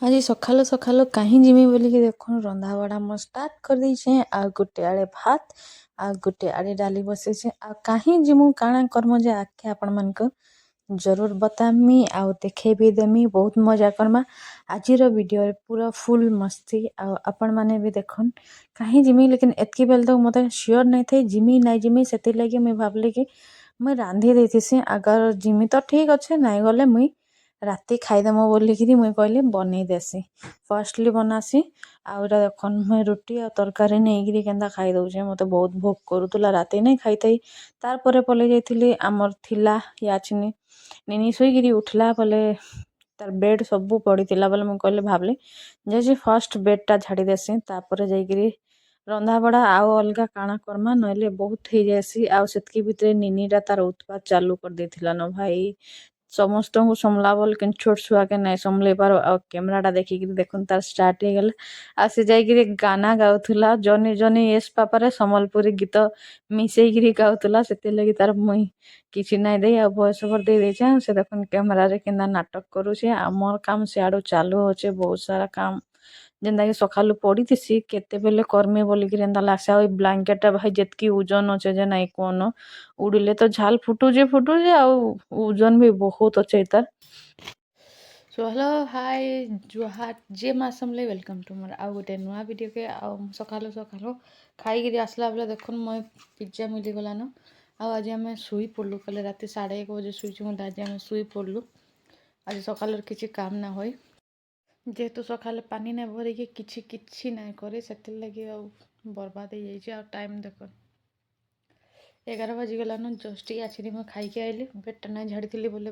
ଆଜି ସଖାଳୁ ସଖାଳୁ କାହିଁ ଯିମି ବୋଲିକି ଦେଖୁନ୍ ରନ୍ଧାବଢ଼ା ମୁଁ ଷ୍ଟାର୍ଟ କରିଦେଇଛେଁ। ଆଉ ଗୁଟେ ଆଡ଼େ ଭାତ୍ ଆଉ ଗୁଟେ ଆଡ଼େ ଡାଲି ବସେଇଛେଁ। ଆଉ କାହିଁ ଯିମୁ କାଣା କର୍ମୁ ଯେ ଆଗ୍କେ ଆପଣମାନଙ୍କୁ ଜରୁର୍ ବତାମି ଆଉ ଦେଖେଇ ବି ଦେମି। ବହୁତ୍ ମଜା କର୍ମା ଆଜିର ଭିଡ଼ିଓରେ ପୁରା ଫୁଲ୍ ମସ୍ତି। ଆଉ ଆପଣମାନେ ବି ଦେଖୁନ୍ କାହିଁ ଯିମି ଲେକିନ୍ ଏତ୍କି ବେଲେ ତକ୍ ମତେ ସିଓର୍ ନାଇଁ ଥାଇ ଯିମି ନାଇଁ ଯିମି ସେଥିର୍ଲାଗି ମୁଇଁ ଭାବ୍ଲି କି ମୁଇଁ ରାନ୍ଧି ଦେଇଥିସିଁ। ଆଗର୍ ଯିମି ତ ଠିକ୍ ଅଛେ ନାଇଁ ଗଲେ ମୁଇଁ ରାତି ଖାଇଦେମୁ ବୋଲିକିରି ମୁଇଁ କହିଲି ବନେଇ ଦେସିଁ। ଫାର୍ଷ୍ଟଲି ବନାସିଁ ଆଉ ଇଟା ଦେଖୁନ୍ ମୁଇଁ ରୁଟି ଆଉ ତରକାରୀ ନେଇକିରି କେନ୍ତା ଖାଇ ଦଉଚେଁ। ମତେ ବହୁତ୍ ଭୋକ୍ କରୁଥିଲା ରାତି ନାଇଁ ଖାଇଥାଇ। ତାର୍ ପରେ ପଲେଇ ଯାଇଥିଲି ଆମର୍ ଥିଲା ୟାଚିନି ନିନି ଶୋଇକିରି ଉଠ୍ଲା ବେଲେ ତାର୍ ବେଡ଼୍ ସବୁ ପଡ଼ିଥିଲା ବେଲେ ମୁଇଁ କହିଲି ଭାବ୍ଲି ଯେ ଫାର୍ଷ୍ଟ ବେଡ଼୍ଟା ଝାଡ଼ି ଦେସିଁ ତାପରେ ଯାଇକିରି ରନ୍ଧାବଢ଼ା ଆଉ ଅଲ୍ଗା କାଣା କର୍ମା ନହେଲେ ବହୁତ୍ ହେଇଯାଏସି। ଆଉ ସେତ୍କି ଭିତ୍ରେ ନିନିଟା ତାର୍ ଉତ୍ପାତ୍ ଚାଲୁ କରିଦେଇଥିଲାନ ଭାଇ। ସମସ୍ତଙ୍କୁ ସମ୍ଲାବ ଲେକିନ୍ ଛୋଟ୍ ଛୁଆକେ ନାଇଁ ସମ୍ଲେଇ ପାର। ଆଉ କ୍ୟାମେରାଟା ଦେଖିକିରି ଦେଖୁନ୍ ତାର୍ ଷ୍ଟାର୍ଟ ହେଇଗଲା। ଆଉ ସେ ଯାଇକିରି ଗାନା ଗାଉଥିଲା ଜନି ଜନି ୟେସ୍ ପାପାରେ ସମ୍ବଲପୁରୀ ଗୀତ ମିଶେଇକିରି ଗାଉଥିଲା। ସେଥିର୍ଲାଗି ତାର୍ ମୁଇଁ କିଛି ନାଇଁ ଦେଇ ଆଉ ଭଏସ୍ ଓଭର୍ ଦେଇ ଦେଇଚେଁ। ସେ ଦେଖୁନ୍ କ୍ୟାମେରାରେ କେନ୍ତା ନାଟକ୍ କରୁଛେ। ଆଉ ମୋର୍ କାମ୍ ସିଆଡ଼ୁ ଚାଲୁ ଅଛେ ବହୁତ୍ ସାରା କାମ୍ ଯେନ୍ତାକି ସଖାଲୁ ପଡ଼ିଥିସି କେତେବେଲେ କର୍ମି ବୋଲିକିରି ଏନ୍ତା ଲାଗ୍ସି। ଆଉ ଇ ବ୍ଲାଙ୍କେଟ୍ଟା ଭାଇ ଯେତ୍କି ଓଜନ୍ ଅଛେ ଯେ ନାଇଁ କହୁନ ଉଡ଼ିଲେ ତ ଝାଲ୍ ଫୁଟୁଛେ ଆଉ ଓଜନ୍ ବି ବହୁତ୍ ଅଛେ ଇତାର୍। ସୋ ହେଲୋ ହାଏ ଜୁହାର୍ ଯେ ମା ସମଲେ ୱେଲକମ୍ ଟୁ ମୋର୍ ଆଉ ଗୋଟେ ନୂଆ ଭିଡ଼ିଓକେ। ଆଉ ସଖାଲୁ ସଖାଲୁ ଖାଇକିରି ଆସ୍ଲା ବେଲେ ଦେଖୁନ୍ ମୁଇଁ ପିଜ୍ଜା ମିଲିଗଲାନ। ଆଉ ଆଜି ଆମେ ଶୋଇ ପଡ଼୍ଲୁ କାଲି ରାତି 1:30 ବଜେ ଶୋଇଛୁ ବୋଲେ ଆଜି ଆମେ ଶୋଇ ପଡ଼୍ଲୁ। ଆଜି ସକାଲର୍ କିଛି କାମ୍ ନା ହୋଇ ଯେହେତୁ ସକାଲେ ପାନି ନାଇଁ ଭରିକି କିଛି ନାଇଁ କରି ସେଥିର୍ଲାଗି ଆଉ ବର୍ବାଦ୍ ହେଇଯାଇଛେ। ଆଉ ଟାଇମ୍ ଦେଖୁନ୍ 11 ବାଜିଗଲାନ। ଜଷ୍ଟ ଆସିନି ମୁଁ ଖାଇକି ଆଇଲି ବେଡ଼୍ଟା ନାଇଁ ଝାଡ଼ିଥିଲି ବୋଲେ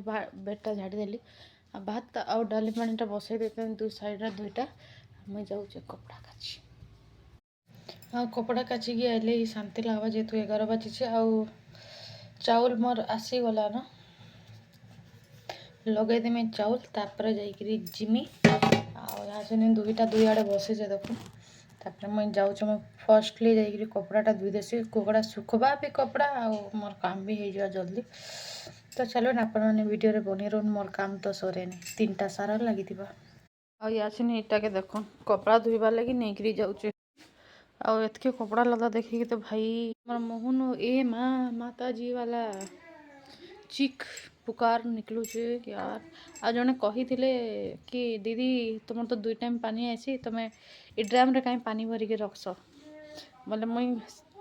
ବେଡ଼୍ଟା ଝାଡ଼ିଦେଲି। ଆଉ ଭାତ ଆଉ ଡାଲି ପାଣିଟା ବସେଇ ଦେଇଥିଲି ଦୁଇ ସାଇଡ଼୍ରେ ଦୁଇଟା। ମୁଇଁ ଯାଉଛେ କପଡ଼ା କାଚି। ଆଉ କପଡ଼ା କାଚିକି ଆଇଲେ ଶାନ୍ତି ଲାଗ୍ବା ଯେହେତୁ 11 ବାଜିଛେ। ଆଉ ଚାଉଲ୍ ମୋର୍ ଆସିଗଲାନ ଲଗେଇଦେମି ଚାଉଲ୍ ତାପରେ ଯାଇକିରି ଯିମି। ଆଉ ୟାଛିନି ଦୁଇଟା ଦୁଇ ଆଡ଼େ ବସିଛେ ଦେଖୁନ୍। ତାପରେ ମୁଇଁ ଯାଉଛେ ମୁଁ ଫାର୍ଷ୍ଟଲି ଯାଇକିରି କପଡ଼ାଟା ଧୁଇ ଦେସି କୁକୁଡ଼ା ଶୁଖ୍ବା ବି କପଡ଼ା ଆଉ ମୋର୍ କାମ୍ ବି ହେଇଯିବା ଜଲ୍ଦି। ତ ଚାଲୁନ୍ ଆପଣମାନେ ଭିଡ଼ିଓରେ ବନେ ରହୁନ୍। ମୋର୍ କାମ୍ ତ ସରେନି 3ଟା ସାରା ଲାଗିଥିବା। ଆଉ ୟାଛିନି ଇଟାକେ ଦେଖୁନ୍ କପଡ଼ା ଧୁଇବାର୍ ଲାଗି ନେଇକିରି ଯାଉଛେ। ଆଉ ଏତ୍କି କପଡ଼ା ଲତା ଦେଖିକି ତ ଭାଇ ମୋର୍ ମୁହୁଁନୁ ଏ ମା ମାତାଜୀ ବାଲା ଚିକ୍ ପୁକାର୍ ନିକଲୁଛେ ୟାର୍। ଆଉ ଜଣେ କହିଥିଲେ କି ଦିଦି ତୁମର୍ ତ 2 ଟାଇମ୍ ପାନି ଆଏସି ତମେ ଇ ଡ୍ରାମ୍ରେ କାଇଁ ପାନି ଭରିକି ରଖ୍ସ ବୋଲେ ମୁଇଁ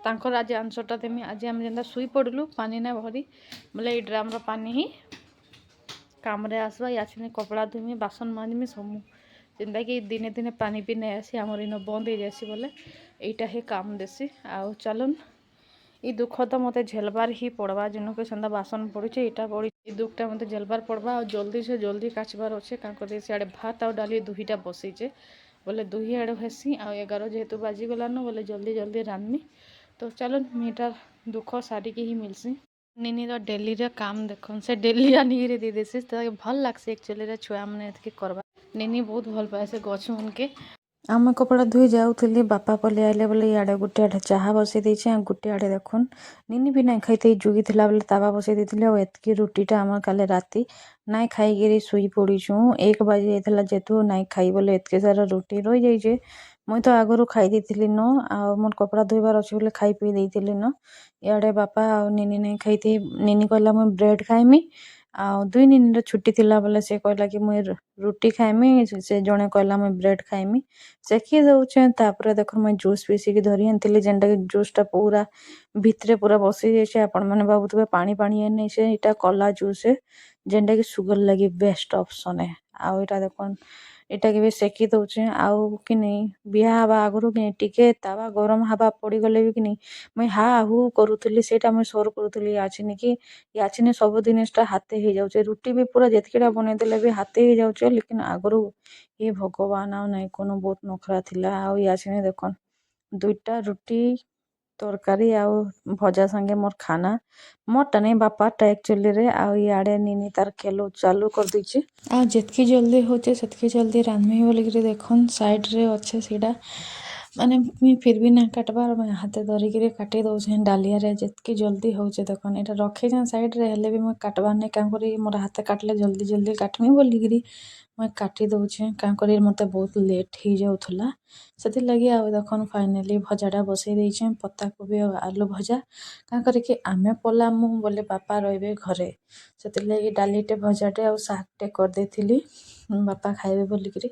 ତାଙ୍କର୍ ଆଜି ଆନ୍ସର୍ଟା ଦେମି। ଆଜି ଆମେ ଯେନ୍ତା ଶୋଇ ପଡ଼୍ଲୁ ପାନି ନାଇଁ ଭରି ବୋଲେ ଇ ଡ୍ରାମ୍ର ପାନି ହିଁ କାମ୍ରେ ଆସ୍ବା। ୟାଛିନି କପଡ଼ା ଧୁଇମି ବାସନ୍ ମାଜ୍ମି ସବୁ ଯେନ୍ତାକି ଦିନେ ଦିନେ ପାନି ବି ନାଇଁ ଆସି ଆମର୍ ଇନ ବନ୍ଦ୍ ହେଇଯାଏସି ବୋଲେ ଏଇଟା ହିଁ କାମ୍ ଦେସି। ଆଉ ଚାଲୁନ୍ ଇ ଦୁଃଖ ତ ମତେ ଝେଲ୍ବାର୍ ହିଁ ପଡ଼୍ବା। ଯେନକେ ସେନ୍ତା ବାସନ୍ ପଡ଼ୁଛେ ଇଟା ପଡ଼ି ଇ ଦୁଃଖଟା ମତେ ଝେଲ୍ବାର୍ ପଡ଼୍ବା। ଆଉ ଜଲ୍ଦି ସେ ଜଲ୍ଦି କାଚ୍ବାର୍ ଅଛେ କାଁ କରି ସିଆଡ଼େ ଭାତ୍ ଆଉ ଡାଲି ଦୁହିଟା ବସେଇଛେ ବୋଲେ ଦୁହି ଆଡ଼ୁ ହେସି। ଆଉ 11 ଯେହେତୁ ବାଜିଗଲାନ ବୋଲେ ଜଲ୍ଦି ଜଲ୍ଦି ରାନ୍ଧ୍ମି। ତ ଚାଲୁନ୍ ମୁଇଁ ଇଟାର୍ ଦୁଃଖ ସାରିକି ହିଁ ମିଲ୍ସି। ନିନିର ଡେଲିର କାମ୍ ଦେଖୁନ୍ ସେ ଡେଲି ଆନିକିରି ଦେଇଦେସି। ତାକେ ଭଲ୍ ଲାଗ୍ସି ଏକ୍ଚୁଆଲିରେ ଛୁଆମାନେ ଏତ୍କି କର୍ବା। ନିନି ବହୁତ୍ ଭଲ୍ ପାଏ ସେ ଗଛ୍ ମାନ୍କେ। ଆମେ କପଡ଼ା ଧୁଇ ଯାଉଥିଲି ବାପା ପଲେଇ ଆଇଲେ ବୋଲେ ଇଆଡ଼େ ଗୁଟେ ଆଡ଼େ ଚାହା ବସେଇ ଦେଇଛେ। ଆଉ ଗୁଟେ ଆଡ଼େ ଦେଖୁନ୍ ନିନି ବି ନାଇଁ ଖାଇଥାଇ ଜୁଗିଥିଲା ବେଲେ ତାୱା ବସେଇ ଦେଇଥିଲି। ଆଉ ଏତ୍କି ରୁଟିଟା ଆମର୍ କାଲି ରାତି ନାଇଁ ଖାଇକିରି ଶୋଇ ପଡ଼ିଛୁଁ। 1 ବାଜି ଯାଇଥିଲା ଯେହେତୁ ନାଇଁ ଖାଇ ବୋଲେ ଏତ୍କି ସାରା ରୁଟି ରହିଯାଇଛେ। ମୁଇଁ ତ ଆଗରୁ ଖାଇ ଦେଇଥିଲି ନ ଆଉ ମୋର୍ କପଡ଼ା ଧୋଇବାର୍ ଅଛେ ବୋଲେ ଖାଇ ପିଇ ଦେଇଥିଲି ନ। ଇଆଡ଼େ ବାପା ଆଉ ନିନି ନାଇଁ ଖାଇଥାଇ। ନିନି କହିଲା ମୁଇଁ ବ୍ରେଡ଼୍ ଖାଇମି। ଆଉ ଦୁଇ ନିନିର ଛୁଟି ଥିଲା ବୋଲେ ସେ କହିଲା କି ମୁଇଁ ରୁଟି ଖାଇମି। ସେ ଜଣେ କହିଲା ମୁଇଁ ବ୍ରେଡ଼୍ ଖାଇମି ସେକି ଦଉଛେଁ। ତାପରେ ଦେଖୁନ୍ ମୁଇଁ ଜୁସ୍ ପିସିକି ଧରି ଆନିଥିଲି ଯେନ୍ଟାକି ଜୁସ୍ଟା ପୁରା ଭିତ୍ରେ ପୁରା ବସି ଯାଇଛେ। ଆପଣମାନେ ଭାବୁଥିବେ ପାଣି ପାଣି ଏ ନାଇଁ ସେ ଇଟା କଲା ଜୁସ୍ ଏ ଯେନ୍ଟାକି ସୁଗର୍ ଲାଗି ବେଷ୍ଟ ଅପ୍ସନ୍ ଏ। ଆଉ ଇଟା ଦେଖୁନ୍ ଇଟାକେ ବି ସେକି ଦଉଛେଁ। ଆଉ କି ନେଇ ବିହା ହେବା ଆଗରୁ କି ଟିକେ ତାୱା ଗରମ୍ ହେବା ପଡ଼ିଗଲେ ବି କି ନେଇ ମୁଇଁ ହା ହୁ କରୁଥିଲି ସେଇଟା ମୁଇଁ ସୋର୍ କରୁଥିଲି। ୟାଛିନି କି ୟାଛିନି ସବୁ ଜିନିଷ୍ଟା ହାତେ ହେଇଯାଉଛେ। ରୁଟି ବି ପୁରା ଯେତ୍କିଟା ବନେଇଦେଲେ ବି ହାତେ ହେଇଯାଉଛେ। ଲେକିନ୍ ଆଗରୁ ହେ ଭଗବାନ୍ ଆଉ ନାଇଁ କନ ବହୁତ୍ ନଖରା ଥିଲା। ଆଉ ୟାଛିନି ଦେଖୁନ୍ 2ଟା ରୁଟି ତରକାରୀ ଆଉ ଭଜା ସାଙ୍ଗେ ମୋର୍ ଖାନା ମୋର୍ଟା ନାଇଁ ବାପାର୍ଟା ଏକ୍ଚୁଆଲିରେ। ଆଉ ଇଆଡ଼େ ନିନି ତାର୍ ଖେଲ ଚାଲୁ କରିଦେଇଛେ। ଆଉ ଯେତ୍କି ଜଲ୍ଦି ହଉଛେ ସେତ୍କି ଜଲ୍ଦି ରାନ୍ଧ୍ମି ବୋଲିକିରି ଦେଖୁନ୍ ସାଇଡ଼୍ରେ ଅଛେ ସେଇଟା ମାନେ ମୁଇଁ ଫିର୍ ବି ନାଇଁ କାଟ୍ବାର୍ ମୁଇଁ ହାତେ ଧରିକିରି କାଟି ଦଉଛେଁ ଡାଲିଆରେ ଯେତ୍କି ଜଲ୍ଦି ହଉଛେ ଦେଖୁନ୍। ଇଟା ରଖିଛେଁ ସାଇଡ଼୍ରେ ହେଲେ ବି ମୁଇଁ କାଟ୍ବାର୍ ନାଇଁ କାଁ କରି ମୋର୍ ହାତେ କାଟ୍ଲେ ଜଲ୍ଦି ଜଲ୍ଦି କାଟ୍ମି ବୋଲିକିରି ମୁଇଁ କାଟି ଦଉଛେ କାଁ କରି ମତେ ବହୁତ ଲେଟ୍ ହେଇଯାଉଥିଲା ସେଥିର୍ଲାଗି ଆଉ ଦେଖୁନ୍ ଫାଇନାଲି ଭଜାଟା ବସେଇ ଦେଇଛେ ପତ୍ତାକୋବି ଆଉ ଆଲୁ ଭଜା କାଁ କରିକି ଆମେ ପଲାମୁ ବୋଲେ ବାପା ରହିବେ ଘରେ ସେଥିର୍ଲାଗି ଡାଲିଟେ ଭଜାଟେ ଆଉ ଶାଗଟେ କରିଦେଇଥିଲି ବାପା ଖାଇବେ ବୋଲିକିରି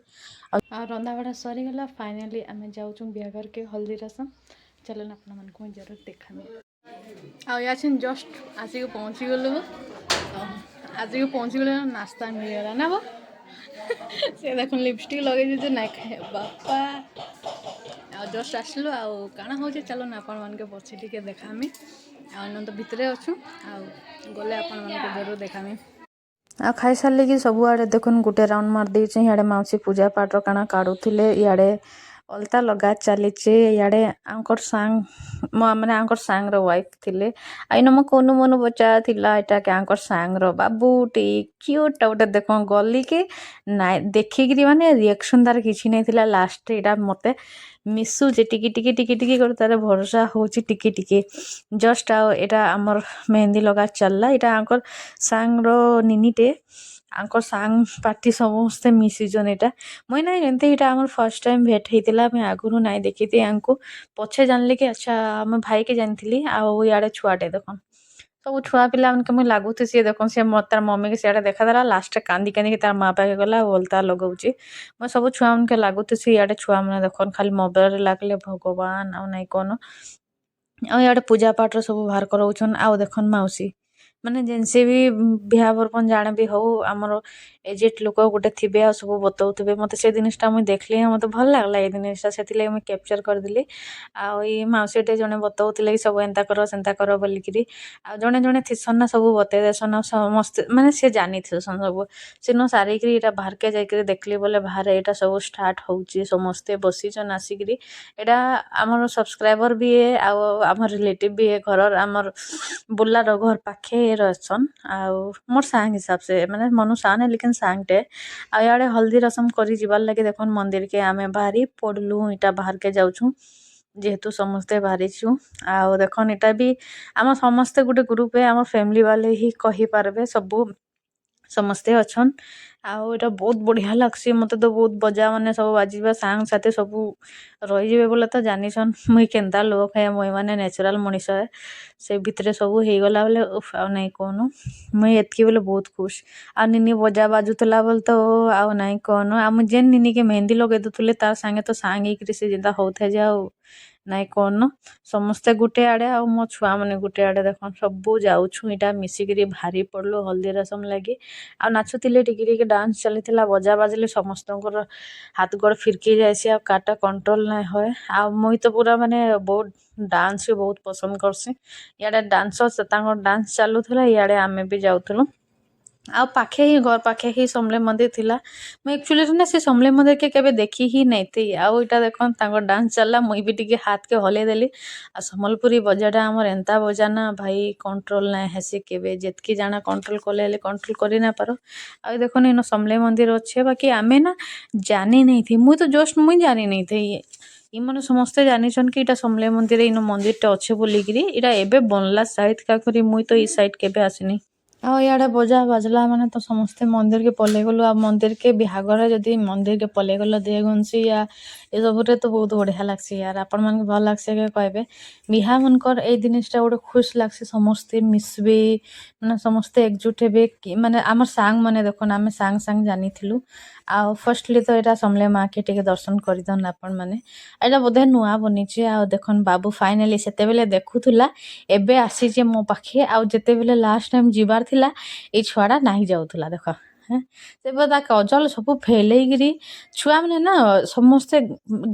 ଆଉ ରନ୍ଧାବଢ଼ା ସରିଗଲା ଫାଇନାଲି ଆମେ ଯାଉଛୁ ବିହାଘରକେ ହଳଦୀ ରସମ ଚାଲୁନ୍ ଆପଣମାନଙ୍କୁ ମୁଁ ଜରୁର ଦେଖାମି ଆଉ ୟାଛିନ୍ ଜଷ୍ଟ ଆସିକି ପହଞ୍ଚିଗଲୁ ଆସିକି ପହଞ୍ଚିଗଲେ ନାସ୍ତା ମିଳିଗଲା ନା ବୋ ସେ ଦେଖୁନ୍ লিপস্টিক ଲଗେଇଛି ଯେ ନାଇଁ ଖାଏ ବାପା ଆଉ ଜଷ୍ଟ ଆସିଲୁ ଆଉ କାଣା ହେଉଛି ଚାଲୁନ୍ ଆପଣମାନଙ୍କୁ ପଛେ ଟିକେ ଦେଖାମି ଆଉ ଏନ ତ ଭିତରେ ଅଛୁ ଆଉ ଗଲେ ଆପଣମାନଙ୍କୁ ଜରୁର ଦେଖାମି ଆଉ ଖାଇସାରିଲେ କି ସବୁଆଡ଼େ ଦେଖୁନ୍ ଗୋଟେ ରାଉଣ୍ଡ ମାରି ଦେଇଛେ ଇଆଡ଼େ ମାଉସୀ ପୂଜା ପାଠର କାଣା କାଢ଼ୁଥିଲେ ଇଆଡ଼େ ଅଲତା ଲଗା ଚାଲିଛେ ଇଆଡ଼େ ଆଙ୍କର ସାଙ୍ଗ ମାନେ ଆଙ୍କର ସାଙ୍ଗର ୱାଇଫ୍ ଥିଲେ ଆଉ ଇନ ମୋ କନୁ ମନୁ ବଚା ଥିଲା ଏଇଟା ଆଙ୍କର ସାଙ୍ଗର ବାବୁଟେ କ୍ୟୁଟ୍ଟା ଗୋଟେ ଦେଖ ଗଲିକେ ନାଇଁ ଦେଖିକିରି ମାନେ ରିଆକ୍ସନ୍ ତାର କିଛି ନାଇଁ ଥିଲା ଲାଷ୍ଟରେ ଏଇଟା ମତେ ମିଶୁଛେ ଟିକେ ଟିକେ ଟିକେ ଟିକେ କରି ତାର ଭରସା ହେଉଛି ଟିକେ ଟିକେ ଜଷ୍ଟ ଆଉ ଏଇଟା ଆମର ମେହେନ୍ଦୀ ଲଗା ଚାଲିଲା ଏଇଟା ଆଙ୍କର ସାଙ୍ଗର ନିନିଟେ ଆଙ୍କର ସାଙ୍ଗ ପାର୍ଟି ସମସ୍ତେ ମିଶିଛନ୍ ଏଇଟା ମୁଇଁ ନାଇଁ ଏମିତି ଏଇଟା ଆମର ଫାର୍ଷ୍ଟ ଟାଇମ୍ ଭେଟ ହେଇଥିଲା ମୁଇଁ ଆଗରୁ ନାଇଁ ଦେଖିଥି ଆଙ୍କୁ ପଛେ ଜାଣିଲି କି ଆଚ୍ଛା ଆମ ଭାଇକେ ଜାଣିଥିଲି ଆଉ ଇଆଡ଼େ ଛୁଆଟେ ଦେଖନ୍ ସବୁ ଛୁଆ ପିଲାମାନଙ୍କୁ ମୁଇଁ ଲାଗୁଥି ସିଏ ଦେଖୁନ୍ ସିଏ ତାର ମମିକି ସିଆଡ଼େ ଦେଖାଦେଲା ଲାଷ୍ଟରେ କାନ୍ଦି କାନ୍ଦିକି ତାର ମା ପାଖେ ଗଲା ଆଉ ଅଲତା ଲଗାଉଛି ମୁଁ ସବୁ ଛୁଆମାନଙ୍କୁ ଲାଗୁଥିସି ଇଆଡ଼େ ଛୁଆମାନେ ଦେଖନ୍ ଖାଲି ମୋବାଇଲରେ ଲାଗଲେ ଭଗବାନ ଆଉ ନାଇଁ କନ ଆଉ ଇଆଡ଼େ ପୂଜା ପାଠର ସବୁ ବାହାର କରାଉଛନ୍ ଆଉ ଦେଖନ୍ ମାଉସୀ ମାନେ ଯେନ୍ସି ବି ବିହା ବରପନ୍ ଜାଣେ ବି ହଉ ଆମର ଏଜେଟ୍ ଲୋକ ଗୋଟେ ଥିବେ ଆଉ ସବୁ ବତଉଥିବେ ମତେ ସେ ଜିନିଷଟା ମୁଇଁ ଦେଖିଲି ମତେ ଭଲ ଲାଗଲା ଏଇ ଜିନିଷଟା ସେଥିଲାଗି ମୁଇଁ କ୍ୟାପଚର କରିଦେଲି ଆଉ ଏଇ ମାଉସୀଟେ ଜଣେ ବତଉଥିଲେ କି ସବୁ ଏନ୍ତା କର ସେନ୍ତା କର ବୋଲିକିରି ଆଉ ଜଣେ ଜଣେ ଥିସନ୍ ନା ସବୁ ବତେଇ ଦେସନ୍ ଆଉ ସମସ୍ତେ ମାନେ ସେ ଜାନିଥିସନ୍ ସବୁ ସେନ ସାରିକିରି ଏଇଟା ବାହାରକେ ଯାଇକିରି ଦେଖିଲି ବୋଲେ ବାହାରେ ଏଇଟା ସବୁ ଷ୍ଟାର୍ଟ ହଉଛି ସମସ୍ତେ ବସିଛନ୍ ଆସିକିରି ଏଇଟା ଆମର ସବସ୍କ୍ରାଇବର ବି ଆଉ ଆମର ରିଲେଟିଭ ବି ଘରର ଆମର ବୁଲାର ଘର ପାଖେ ରହସନ୍ ଆଉ ମୋର୍ ସାଙ୍ଗ ହିସାବସେ ମାନେ ମନୁ ସାନ୍ ହେ ଲେକିନ୍ ସାଙ୍ଗଟେ ଆଉ ଇଆଡ଼େ ହଳଦୀ ରସମ କରି ଯିବାର୍ ଲାଗି ଦେଖୁନ୍ ମନ୍ଦିରକେ ଆମେ ବାହାରି ପଡ଼ଲୁ ଇଟା ବାହାରକେ ଯାଉଛୁଁ ଯେହେତୁ ସମସ୍ତେ ବାହାରିଛୁ ଆଉ ଦେଖନ୍ ଏଇଟା ବି ଆମ ସମସ୍ତେ ଗୋଟେ ଗ୍ରୁପରେ ଆମ ଫ୍ୟାମିଲି ବାଲେ ହିଁ କହିପାରବେ ସବୁ ସମସ୍ତେ ଅଛନ୍ ଆଉ ଏଇଟା ବହୁତ ବଢ଼ିଆ ଲାଗ୍ସି ମତେ ତ ବହୁତ ବଜା ମାନେ ସବୁ ବାଜିବା ସାଙ୍ଗ ସାଥି ସବୁ ରହିଯିବେ ବୋଲେ ତ ଜାନିଛନ୍ ମୁଇଁ କେନ୍ତା ଲୋକ୍ ହେ ମୁଇଁ ମାନେ ନ୍ୟାଚୁରାଲ ମଣିଷ ହେ ସେ ଭିତରେ ସବୁ ହେଇଗଲା ବୋଲେ ଉଫ୍ ଆଉ ନାଇଁ କହନ ମୁଇଁ ଏତ୍କି ବୋଲେ ବହୁତ ଖୁସ ଆଉ ନିନି ବଜା ବାଜୁଥିଲା ବୋଲେ ତ ଆଉ ନାଇଁ କହନ ଆଉ ମୁଁ ଯେନ୍ ନିନିକେ ମେହେନ୍ଦୀ ଲଗେଇ ଦଉଥିଲେ ତାର ସାଙ୍ଗେ ତ ସାଙ୍ଗ ହେଇକିରି ସେ ଯେନ୍ତା ହଉଥାଏ ଯେ ଆଉ ନାଇଁ କହନ ସମସ୍ତେ ଗୋଟେ ଆଡ଼େ ଆଉ ମୋ ଛୁଆମାନେ ଗୋଟେ ଆଡ଼େ ଦେଖନ୍ ସବୁ ଯାଉଛୁଁ ଇଟା ମିଶିକିରି ଭାରି ପଡ଼ଲୁ ହଳଦୀ ରସମ ଲାଗି ଆଉ ନାଚୁଥିଲେ ଟିକେ ଟିକେ ଡାନ୍ସ ଚାଲିଥିଲା ବଜା ବାଜିଲେ ସମସ୍ତଙ୍କର ହାତ ଗୋଡ଼ ଫିରକି ଯାଏସି ଆଉ କାଟା କଣ୍ଟ୍ରୋଲ ନାଇଁ ହୁଏ ଆଉ ମୁଇଁ ତ ପୁରା ମାନେ ବହୁତ ଡାନ୍ସ ବି ବହୁତ ପସନ୍ଦ କରସି ଇଆଡ଼େ ଡାନ୍ସର ତାଙ୍କର ଡାନ୍ସ ଚାଲୁଥିଲା ଇଆଡ଼େ ଆମେ ବି ଯାଉଥିଲୁ ଆଉ ପାଖେ ହିଁ ଘର ପାଖେ ହିଁ ସମଲେଇ ମନ୍ଦିର ଥିଲା ମୁଁ ଆକ୍ଚୁଆଲି ନା ସେ ସମଲେଇ ମନ୍ଦିରକେ କେବେ ଦେଖି ହିଁ ନାଇଁଥି ଆଉ ଏଇଟା ଦେଖନ୍ ତାଙ୍କର ଡାନ୍ସ ଚାଲିଲା ମୁଇଁ ବି ଟିକେ ହାତକେ ହଲେଇ ଦେଲି ଆଉ ସମ୍ବଲପୁରୀ ବଜାଟା ଆମର ଏନ୍ତା ବଜା ନା ଭାଇ କଣ୍ଟ୍ରୋଲ ନାଇଁ ହେସି କେବେ ଯେତ୍କି ଜାଣା କଣ୍ଟ୍ରୋଲ କଲେ ହେଲେ କଣ୍ଟ୍ରୋଲ କରି ନାଇଁ ପାର ଆଉ ଦେଖୁନ୍ ଇନ ସମଲେଇ ମନ୍ଦିର ଅଛେ ବାକି ଆମେ ନା ଜାନି ନେଇଥି ମୁଇଁ ତ ଜଷ୍ଟ ମୁଇଁ ଜାନି ନେଇଥି ଇମାନେ ସମସ୍ତେ ଜାନିଛନ୍ କି ଇଟା ସମଲେଇ ମନ୍ଦିର ଇନ ମନ୍ଦିରଟା ଅଛେ ବୋଲିକିରି ଇଟା ଏବେ ବନଲା ସାଇଟ୍ କା କରି ମୁଇଁ ତ ଇ ସାଇଟ୍ କେବେ ଆସିନି ଆଉ ଇଆଡ଼େ ବଜା ବାଜଲା ମାନେ ତ ସମସ୍ତେ ମନ୍ଦିରକେ ପଲେଇ ଗଲୁ ଆଉ ମନ୍ଦିରକେ ବିହାଘର ଯଦି ମନ୍ଦିରକେ ପଲେଇ ଗଲ ଦେହ ଗୁନସି ଏସବୁରେ ତ ବହୁତ ବଢ଼ିଆ ଲାଗ୍ସି ୟାର ଆପଣମାନଙ୍କୁ ଭଲ ଲାଗ୍ସି କେ କହିବେ ବିହା ମାନଙ୍କର ଏଇ ଜିନିଷଟା ଗୋଟେ ଖୁସି ଲାଗ୍ସି ସମସ୍ତେ ମିଶବେ ମାନେ ସମସ୍ତେ ଏକଜୁଟ ହେବେ କି ମାନେ ଆମର ସାଙ୍ଗ ମାନେ ଦେଖୁନ୍ ଆମେ ସାଙ୍ଗ ସାଙ୍ଗ ଜାନିଥିଲୁ ଆଉ ଫର୍ଷ୍ଟଲି ତ ଏଇଟା ସମଲେଇ ମାଆକେ ଟିକେ ଦର୍ଶନ କରିଦନ୍ ଆପଣମାନେ ଏଇଟା ବୋଧେ ନୂଆ ବନିଛେ ଆଉ ଦେଖନ୍ ବାବୁ ଫାଇନାଲି ସେତେବେଳେ ଦେଖୁଥିଲା ଏବେ ଆସିଛେ ମୋ ପାଖେ ଆଉ ଯେତେବେଳେ ଲାଷ୍ଟ ଟାଇମ୍ ଯିବାର ଥିଲା ଏଇ ଛୁଆଟା ନାହିଁ ଯାଉଥିଲା ଦେଖ ହେଁ ତେବେ ତା କଜଲ ସବୁ ଫେଲେଇକିରି ଛୁଆମାନେ ନା ସମସ୍ତେ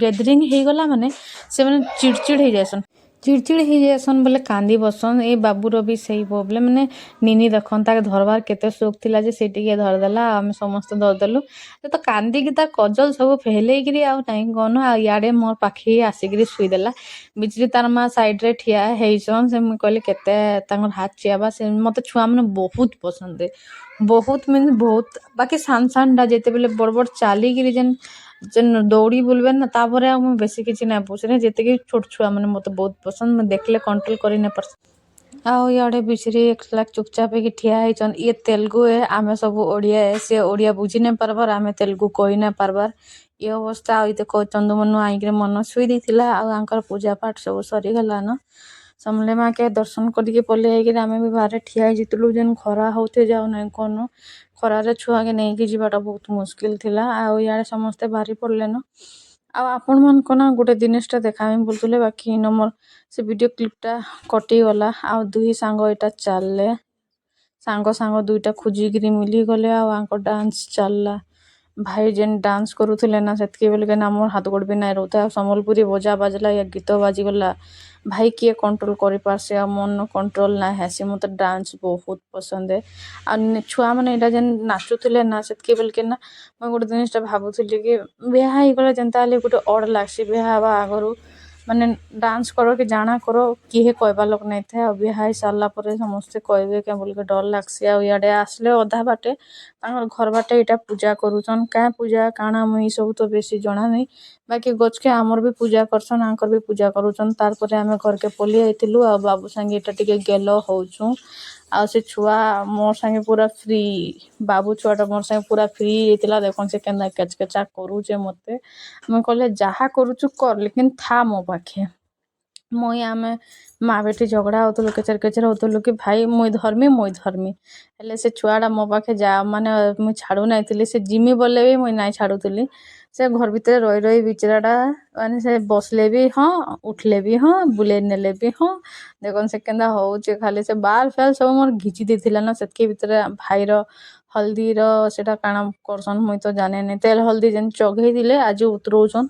ଗେଦରିଂ ହେଇଗଲା ମାନେ ସେମାନେ ଚିଡ଼ଚିଡ଼ ହେଇଯାଏସନ୍ ଚିଡ଼ଚିଡ଼ ହେଇଯାଏସନ୍ ବୋଲେ କାନ୍ଦି ବସନ୍ ଏଇ ବାବୁର ବି ସେଇ ପ୍ରୋବ୍ଲେମ୍ ମାନେ ନିନି ଦେଖନ୍ ତାକେ ଧରବାର କେତେ ସୋକ ଥିଲା ଯେ ସେ ଟିକେ ଧରିଦେଲା ଆଉ ଆମେ ସମସ୍ତେ ଧରିଦେଲୁ ସେ ତ କାନ୍ଦିକି ତା କଜଲ ସବୁ ଫେଲେଇକିରି ଆଉ ନାଇଁ କହନ ଆଉ ଇଆଡ଼େ ମୋର ପାଖେ ଆସିକିରି ଶୋଇଦେଲା ବିଚରେ ତାର ମା ସାଇଡ଼ରେ ଠିଆ ହେଇଛନ୍ ସେ ମୁଇଁ କହିଲି କେତେ ତାଙ୍କର ହାତ ଚିଆବା ସେ ମତେ ଛୁଆମାନେ ବହୁତ ପସନ୍ଦ ବହୁତ ମିନ୍ସ ବହୁତ ବାକି ସାନ ସାନଟା ଯେତେବେଳେ ବଡ଼ ବଡ଼ ଚାଲିକିରି ଯେନ୍ ଦୌଡ଼ି ବୁଲବେ ନା ତାପରେ ଆଉ ମୁଁ ବେଶୀ କିଛି ନାଇଁ ବୁଝରେ ଯେତିକି ଛୋଟ ଛୁଆ ମାନେ ମତେ ବହୁତ ପସନ୍ଦ ମୁଁ ଦେଖିଲେ କଣ୍ଟ୍ରୋଲ କରି ନାଇଁ ପାରସି ଆଉ ଇଆଡ଼େ ବିଚରେ ଏକଲା ଚୁପଚାପ ହେଇକି ଠିଆ ହେଇଛନ୍। ଇଏ ତେଲୁଗୁ ଏ, ଆମେ ସବୁ ଓଡ଼ିଆ ଏ। ସେ ଓଡ଼ିଆ ବୁଝି ନାଇଁ ପାରବାର୍, ଆମେ ତେଲୁଗୁ କହି ନାଇଁ ପାରବାର୍। ଇ ଅବସ୍ଥା। ଆଉ ଇତେ ଚନ୍ଦମନୁ ଆଇକିରି ମନ ଛୁଇଁ ଦେଇଥିଲା। ଆଉ ଆଙ୍କର ପୂଜା ପାଠ ସବୁ ସରିଗଲାନ। ସମଲେଇ ମାକେ ଦର୍ଶନ କରିକି ପଲେଇ ଆଇକିରି ଆମେ ବି ବାହାରେ ଠିଆ ହେଇଯାଇଥିଲୁ। ଯେନ୍ ଖରା ହଉଥେ ଯାଉ ନାଇଁ କନ ଖରାରେ ଛୁଆକେ ନେଇକି ଯିବାଟା ବହୁତ ମୁସ୍କିଲ ଥିଲା। ଆଉ ଇଆଡ଼େ ସମସ୍ତେ ବାହାରି ପଡ଼ିଲେନ। ଆଉ ଆପଣମାନଙ୍କୁ ନା ଗୋଟେ ଜିନିଷଟା ଦେଖାମି ବୋଲୁଥିଲେ, ବାକି ଇନ ମୋର୍ ସେ ଭିଡ଼ିଓ କ୍ଲିପଟା କଟିଗଲା। ଆଉ ଦୁଇ ସାଙ୍ଗ ଏଇଟା ଚାଲଲେ, ସାଙ୍ଗ ସାଙ୍ଗ ଦୁଇଟା ଖୁଜିକିରି ମିଲିଗଲେ। ଆଉ ଆଙ୍କ ଡାନ୍ସ ଚାଲଲା। ଭାଇ ଯେନ୍ ଡାନ୍ସ କରୁଥିଲେ ନା, ସେତ୍କି ବେଲକେ ନା ମୋର୍ ହାତ ଗୋଡ଼ ବି ନାଇଁ ରହୁଥାଏ। ଆଉ ସମ୍ବଲପୁରୀ ବଜା ବାଜଲା, ୟା ଗୀତ ବାଜିଗଲା, ଭାଇ କିଏ କଣ୍ଟ୍ରୋଲ କରିପାରସି। ଆଉ ମନ କଣ୍ଟ୍ରୋଲ ନାଇଁ ହେସି। ମତେ ଡାନ୍ସ ବହୁତ ପସନ୍ଦ ଏ। ଆଉ ଛୁଆମାନେ ଏଇଟା ଯେନ୍ ନାଚୁଥିଲେ ନା, ସେତ୍କି ବେଲକେ ନା ମୁଇଁ ଗୋଟେ ଜିନିଷଟା ଭାବୁଥିଲି କି ବିହା ହେଇଗଲେ ଯେନ୍ତା ହେଲେ ଗୋଟେ ଅଡ଼ ଲାଗ୍ସି। ବିହା ହେବା ଆଗରୁ ମାନେ ଡାନ୍ସ କର କି ଜାଣା କର, କିଏ କହିବା ଲୋକ ନାଇଁ ଥାଏ। ଆଉ ବିହା ହେଇ ସାରିଲା ପରେ ସମସ୍ତେ କହିବେ କେଁ ବୋଲିକି ଡର ଲାଗ୍ସି। ଆଉ ଇଆଡ଼େ ଆସିଲେ ଅଧା ବାଟେ ତାଙ୍କର ଘର ବାଟେ ଏଇଟା ପୂଜା କରୁଛନ୍। କାଁ ପୂଜା କାଣା ମୁଇଁ ସବୁ ତ ବେଶୀ ଜଣା ନାଇଁ। ବାକି ଗଛକେ ଆମର ବି ପୂଜା କରସନ୍, ଆଙ୍କର ବି ପୂଜା କରୁଛନ୍। ତାର ପରେ ଆମେ ଘରକେ ପଲେଇ ଆଇଥିଲୁ। ଆଉ ବାବୁ ସାଙ୍ଗେ ଏଇଟା ଟିକେ ଗେଲ ହଉଛୁଁ। ଆଉ ସେ ଛୁଆ ମୋର୍ ସାଙ୍ଗେ ପୁରା ଫ୍ରି, ବାବୁ ଛୁଆଟା ମୋର୍ ସାଙ୍ଗେ ପୁରା ଫ୍ରି ହେଇଥିଲା। ଦେଖୁନ୍ ସେ କେନ୍ତା କେଚ୍ କେଚା କରୁଛେ ମତେ। ମୁଇଁ କହିଲେ ଯାହା କରୁଛୁ କର, ଲେକିନ୍ ଥା ମୋ ପାଖେ। ଆମେ ମା ବେଟି ଝଗଡ଼ା ହଉଥିଲୁ, କେଚେର କେଚେର ହଉଥିଲୁ କି ଭାଇ ମୁଇଁ ଧରମି ମୁଇଁ ଧରମି। ହେଲେ ସେ ଛୁଆଟା ମୋ ପାଖେ ଯା ମାନେ ମୁଇଁ ଛାଡ଼ୁ ନାଇଁଥିଲି। ସେ ଜିମି ବୋଲେ ବି ମୁଇଁ ନାଇଁ ଛାଡ଼ୁଥିଲି। ସେ ଘର ଭିତରେ ରହି ରହି ବିଚରାଟା ମାନେ ସେ ବସିଲେ ବି ହଁ, ଉଠିଲେ ବି ହଁ, ବୁଲେଇ ନେଲେ ବି ହଁ। ଦେଖୁନ୍ ସେ କେନ୍ତା ହଉଛେ ଖାଲି। ସେ ବାଲ୍ ଫାଲ୍ ସବୁ ମୋର୍ ଘିଚି ଦେଇଥିଲା ନା, ସେତ୍କି ଭିତରେ ଭାଇର ହଳଦୀର ସେଟା କାଣା କରସନ୍ ମୁଇଁ ତ ଜାଣିନି। ତେଲ ହଳଦୀ ଯେନ୍ ଚଘେଇ ଥିଲେ ଆଜି ଉତରଉଛନ୍।